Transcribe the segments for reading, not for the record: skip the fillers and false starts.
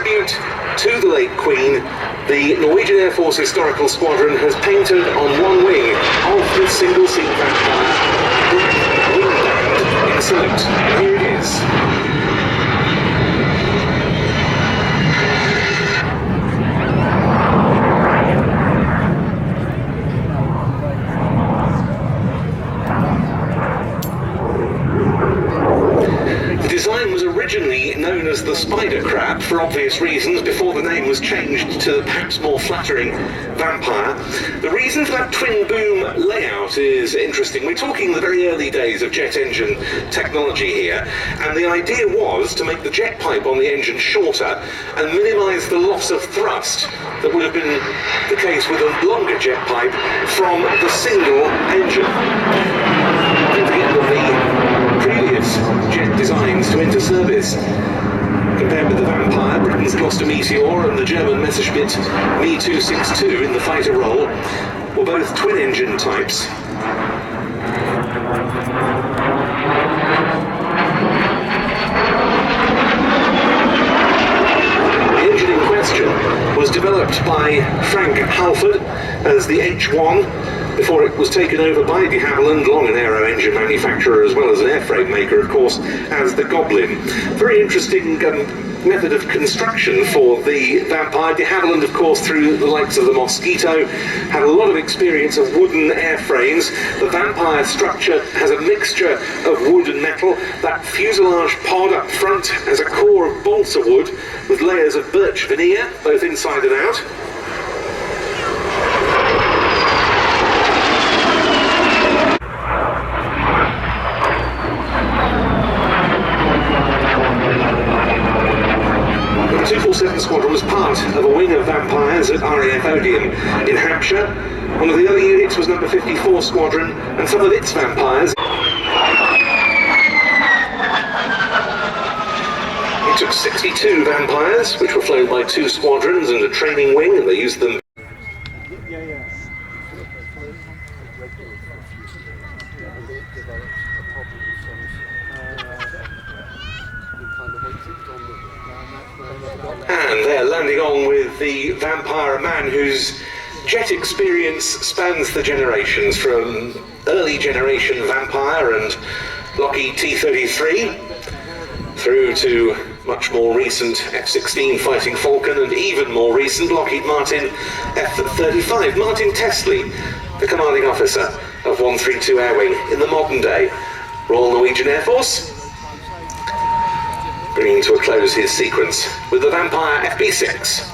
tribute to the late Queen, the Norwegian Air Force Historical Squadron has painted on one wing of this single-seat vampire the wing band in salute. And here it is. The design was originally known as the spider crab for obvious reasons before the name was changed to the perhaps more flattering vampire. The reason for that twin boom layout is interesting. We're talking the very early days of jet engine technology here, and the idea was to make the jet pipe on the engine shorter and minimise the loss of thrust that would have been the case with a longer jet pipe from the single engine. Don't forget that the previous jet designs to enter service, compared with the Vampire, Britain's Gloucester Meteor and the German Messerschmitt Me 262 in the fighter role, were both twin-engine types. The engine in question was developed by Frank Halford as the H1, before it was taken over by de Havilland, long an aero engine manufacturer as well as an airframe maker, of course, as the Goblin. Very interesting method of construction for the Vampire. De Havilland, of course, through the likes of the Mosquito, had a lot of experience of wooden airframes. The Vampire structure has a mixture of wood and metal. That fuselage pod up front has a core of balsa wood with layers of birch veneer, both inside and out. The 247 Squadron was part of a wing of Vampires at RAF Odium in Hampshire. One of the other units was number 54 Squadron and some of its Vampires. It took 62 Vampires, which were flown by 2 squadrons and a training wing, and they used them. And they're landing on with the Vampire, a man whose jet experience spans the generations, from early generation Vampire and Lockheed T-33 through to much more recent F-16 Fighting Falcon and even more recent Lockheed Martin F-35. Martin Tesley, the commanding officer of 132 Air Wing in the modern day Royal Norwegian Air Force, bringing to a close his sequence with the Vampire FB6.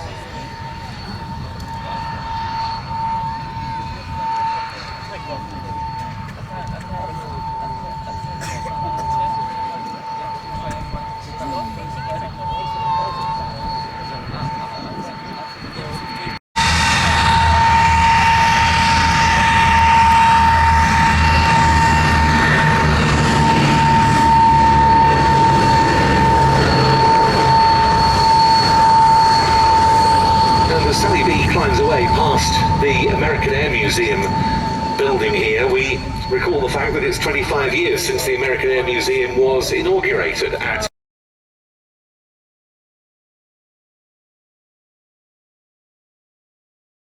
Climbs away past the American Air Museum building here. We recall the fact that it's 25 years since the American Air Museum was inaugurated at